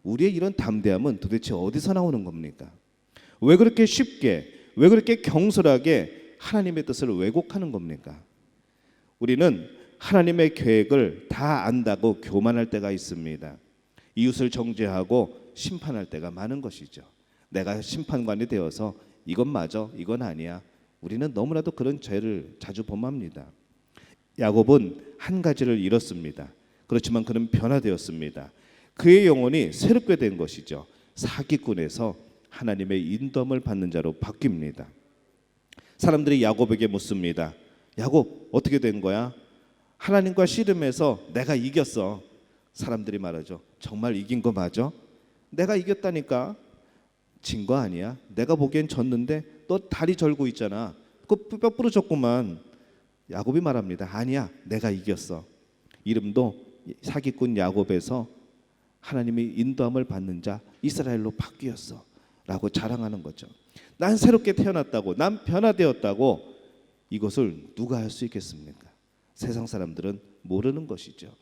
우리의 이런 담대함은 도대체 어디서 나오는 겁니까? 왜 그렇게 쉽게, 왜 그렇게 경솔하게 하나님의 뜻을 왜곡하는 겁니까? 우리는 하나님의 계획을 다 안다고 교만할 때가 있습니다. 이웃을 정죄하고 심판할 때가 많은 것이죠. 내가 심판관이 되어서 이건 맞아, 이건 아니야. 우리는 너무나도 그런 죄를 자주 범합니다. 야곱은 한 가지를 잃었습니다. 그렇지만 그는 변화되었습니다. 그의 영혼이 새롭게 된 것이죠. 사기꾼에서 하나님의 인도함을 받는 자로 바뀝니다. 사람들이 야곱에게 묻습니다. 야곱 어떻게 된 거야? 하나님과 씨름해서 내가 이겼어. 사람들이 말하죠. 정말 이긴 거 맞아? 내가 이겼다니까. 진 거 아니야? 내가 보기엔 졌는데 너 다리 절고 있잖아. 그거 뼈 부러졌구만. 야곱이 말합니다. 아니야, 내가 이겼어. 이름도 사기꾼 야곱에서 하나님의 인도함을 받는 자 이스라엘로 바뀌었어 라고 자랑하는 거죠. 난 새롭게 태어났다고, 난 변화되었다고. 이것을 누가 할 수 있겠습니까? 세상 사람들은 모르는 것이죠.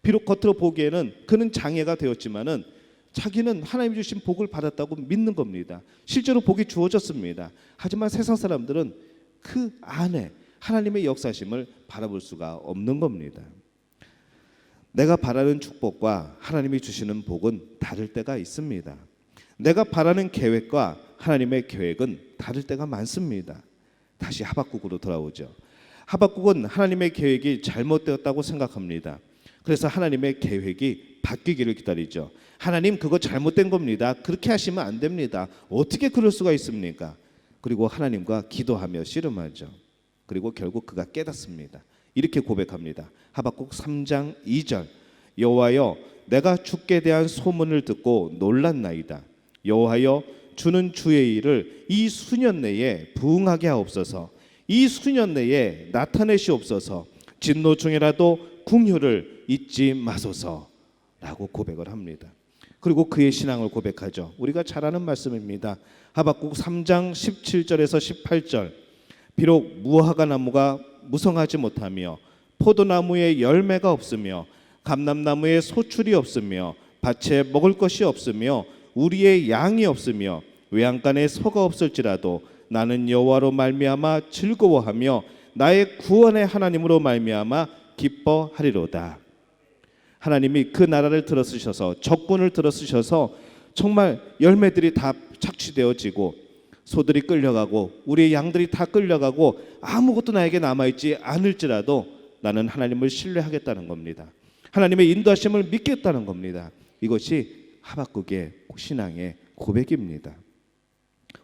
비록 겉으로 보기에는 그는 장애가 되었지만은 자기는 하나님 주신 복을 받았다고 믿는 겁니다. 실제로 복이 주어졌습니다. 하지만 세상 사람들은 그 안에 하나님의 역사심을 바라볼 수가 없는 겁니다. 내가 바라는 축복과 하나님이 주시는 복은 다를 때가 있습니다. 내가 바라는 계획과 하나님의 계획은 다를 때가 많습니다. 다시 하박국으로 돌아오죠. 하박국은 하나님의 계획이 잘못되었다고 생각합니다. 그래서 하나님의 계획이 바뀌기를 기다리죠. 하나님 그거 잘못된 겁니다. 그렇게 하시면 안 됩니다. 어떻게 그럴 수가 있습니까? 그리고 하나님과 기도하며 씨름하죠. 그리고 결국 그가 깨닫습니다. 이렇게 고백합니다. 하박국 3장 2절 여호와여 내가 주께 대한 소문을 듣고 놀랐나이다. 여호와여 주는 주의 일을 이 수년 내에 부응하게 하옵소서. 이 수년 내에 나타내시옵소서. 진노 중이라도 긍휼을 잊지 마소서 라고 고백을 합니다. 그리고 그의 신앙을 고백하죠. 우리가 잘 아는 말씀입니다. 하박국 3장 17절에서 18절 비록 무화과 나무가 무성하지 못하며 포도나무에 열매가 없으며 감람나무에 소출이 없으며 밭에 먹을 것이 없으며 우리의 양이 없으며 외양간에 소가 없을지라도 나는 여호와로 말미암아 즐거워하며 나의 구원의 하나님으로 말미암아 기뻐하리로다. 하나님이 그 나라를 들어쓰셔서 적군을 들어쓰셔서 정말 열매들이 다 착취되어지고 소들이 끌려가고 우리의 양들이 다 끌려가고 아무것도 나에게 남아있지 않을지라도 나는 하나님을 신뢰하겠다는 겁니다. 하나님의 인도하심을 믿겠다는 겁니다. 이것이 하박국의 신앙의 고백입니다.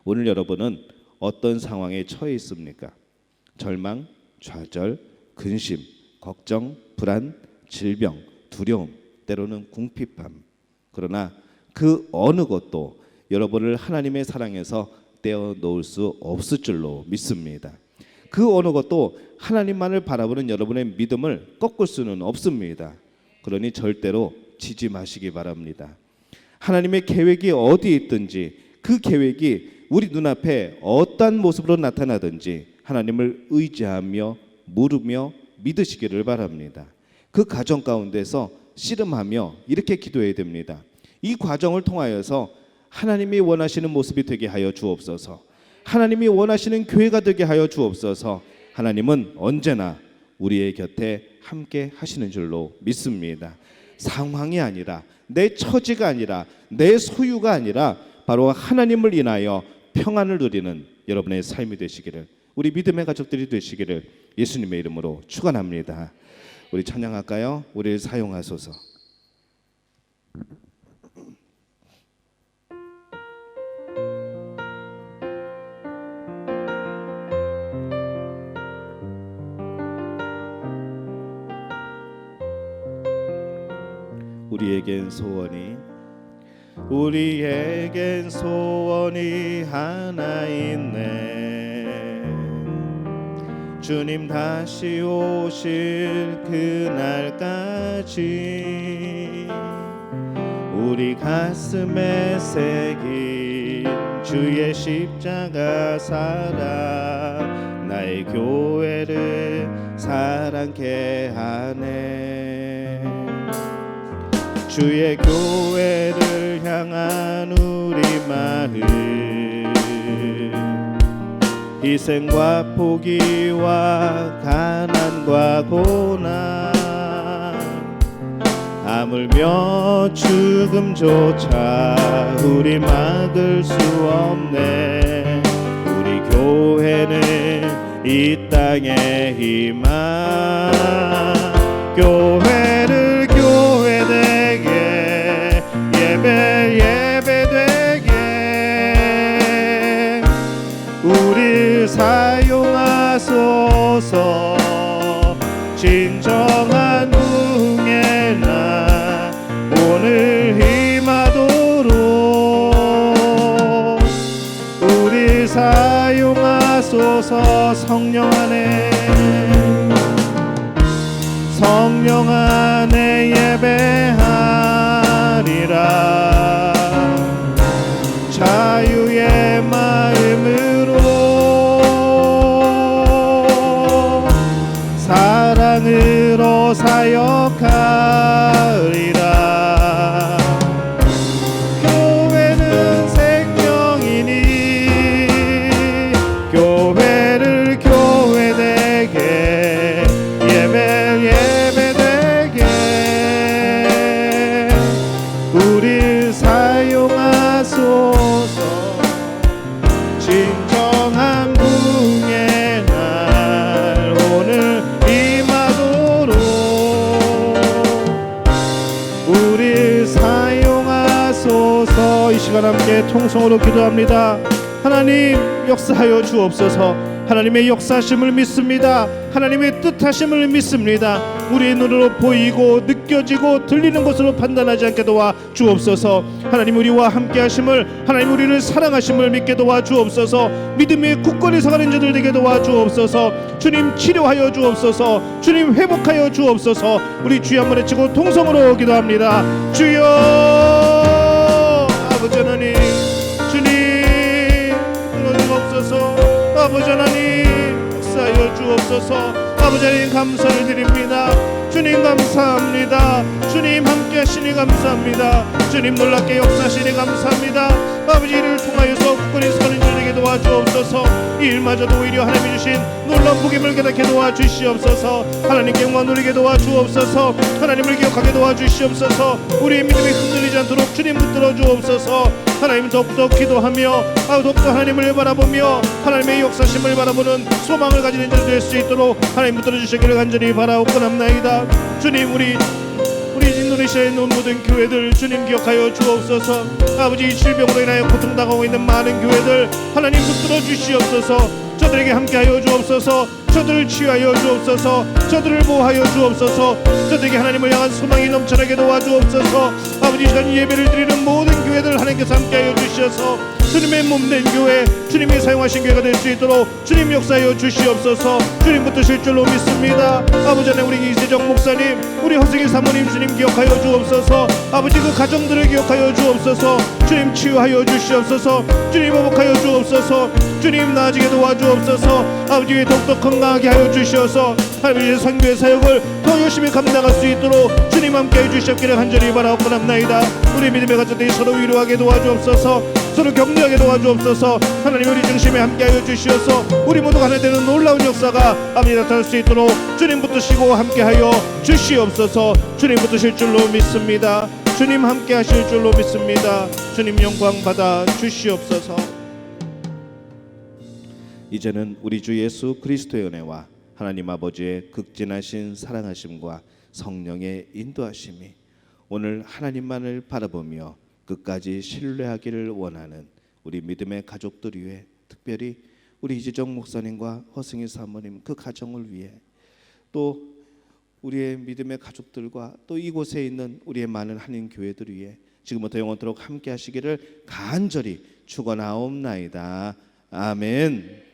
오늘 여러분은 어떤 상황에 처해 있습니까? 절망, 좌절, 근심, 걱정, 불안, 질병, 두려움, 때로는 궁핍함. 그러나 그 어느 것도 여러분을 하나님의 사랑에서 떼어놓을 수 없을 줄로 믿습니다. 그 어느 것도 하나님만을 바라보는 여러분의 믿음을 꺾을 수는 없습니다. 그러니 절대로 지지 마시기 바랍니다. 하나님의 계획이 어디에 있든지 그 계획이 우리 눈앞에 어떤 모습으로 나타나든지 하나님을 의지하며 물으며 믿으시기를 바랍니다. 그 과정 가운데서 씨름하며 이렇게 기도해야 됩니다. 이 과정을 통하여서 하나님이 원하시는 모습이 되게 하여 주옵소서. 하나님이 원하시는 교회가 되게 하여 주옵소서. 하나님은 언제나 우리의 곁에 함께 하시는 줄로 믿습니다. 상황이 아니라 내 처지가 아니라 내 소유가 아니라 바로 하나님을 인하여 평안을 누리는 여러분의 삶이 되시기를, 우리 믿음의 가족들이 되시기를 예수님의 이름으로 축원합니다. 우리 찬양할까요? 우리를 사용하소서. 우리에겐 소원이 하나 있네. 주님 다시 오실 그날까지 우리 가슴에 새긴 주의 십자가 사랑 나의 교회를 사랑케 하네. 주의 교회를 향한 우리 마음, 희생과 포기와 가난과 고난, 하물며 죽음조차 우리 막을 수 없네. 우리 교회는 이 땅의 희망, 교회를 교회되게 예배되게 우리 사용하소서. 진정한 부흥의 날 오늘 임하도록 우리 사용하소서. 성령 안에 예배하리라. 자유의 마음으로 사랑으로 사역하리라. 교회는 생명이니 교회를 교회되게 예배되게 우리 사용하소서. 진정한 부흥의 날 오늘 임하도록 우리 사용하소서. 이 시간 함께 통성으로 기도합니다. 하나님 역사하여 주옵소서. 하나님의 역사하심을 믿습니다. 하나님의 뜻하심을 믿습니다. 우리의 눈으로 보이고 느껴지고 들리는 것으로 판단하지 않게 도와 주옵소서. 하나님 우리와 함께 하심을, 하나님 우리를 사랑하심을 믿게 도와 주옵소서. 믿음의 굳건히 서가는 자들 되게 도와 주옵소서. 주님 치료하여 주옵소서. 주님 회복하여 주옵소서. 우리 주여 한번 외치고 통성으로 기도합니다. 주여 아버지 하나님, 주님 들어주옵소서. 아버지 하나님 역사하여 주옵소서. 아버지 하나님 감사를 드립니다. 주님 감사합니다. 주님 함께 하시니 감사합니다. 주님 놀랍게 역사하시니 감사합니다. 아버지 이를 통하여서 굳건히 서는 자에게 도와주옵소서. 이 일마저도 오히려 하나님이 주신 놀라운 복임을 깨닫게 도와주시옵소서. 하나님께 영광 누리게 도와주옵소서. 하나님을 기억하게 도와주시옵소서. 우리의 믿음이 흔들리지 않도록 주님 붙들어 주옵소서. 하나님 더욱더 기도하며 더욱더 하나님을 바라보며 하나님의 역사심을 바라보는 소망을 가지는 자 될 수 있도록 하나님 붙들어 주시기를 간절히 바라옵고납나이다. 주님 우리 인도네시아에 있는 모든 교회들 주님 기억하여 주옵소서. 아버지 이 질병으로 인하여 고통당하고 있는 많은 교회들 하나님 붙들어 주시옵소서. 저들에게 함께하여 주옵소서. 저들을 치유하여 주옵소서. 저들을 보호하여 주옵소서. 저들에게 하나님을 향한 소망이 넘쳐나게 도와주옵소서. 아버지 이 시간 예배를 드리는 모든 교회들 하나님께서 함께하여 주시어서 주님의 몸된 교회, 주님이 사용하신 교회가 될 수 있도록 주님 역사하여 주시옵소서. 주님 붙드실 줄로 믿습니다. 아버지 하나님 우리 이세정 목사님, 우리 허승희 사모님 주님 기억하여 주옵소서. 아버지 그 가정들을 기억하여 주옵소서. 주님 치유하여 주시옵소서. 주님 회복하여 주옵소서. 주님 나아지게 도와주옵소서. 아버지 더욱더 건강하게 하여 주시어서 하나님의 선교의 사역을 더 열심히 감당할 수 있도록 주님 함께해 주시옵기를 간절히 바라옵나이다. 우리 믿음의 가족들이 서로 위로하게 도와주옵소서. 서로 격려하게 도와주옵소서. 하나님 우리 중심에 함께하여 주시어서 우리 모두가 하나 되는 놀라운 역사가 아버지 나타날 수 있도록 주님 붙드시고 함께하여 주시옵소서. 주님 붙드실 줄로 믿습니다. 주님 함께하실 줄로 믿습니다. 주님 영광 받아 주시옵소서. 이제는 우리 주 예수 그리스도의 은혜와 하나님 아버지의 극진하신 사랑하심과 성령의 인도하심이 오늘 하나님만을 바라보며 끝까지 신뢰하기를 원하는 우리 믿음의 가족들 위해, 특별히 우리 이재정 목사님과 허승희 사모님 그 가정을 위해, 또 우리의 믿음의 가족들과 또 이곳에 있는 우리의 많은 한인 교회들 위해 지금부터 영원토록 함께 하시기를 간절히 축원하옵나이다. 아멘.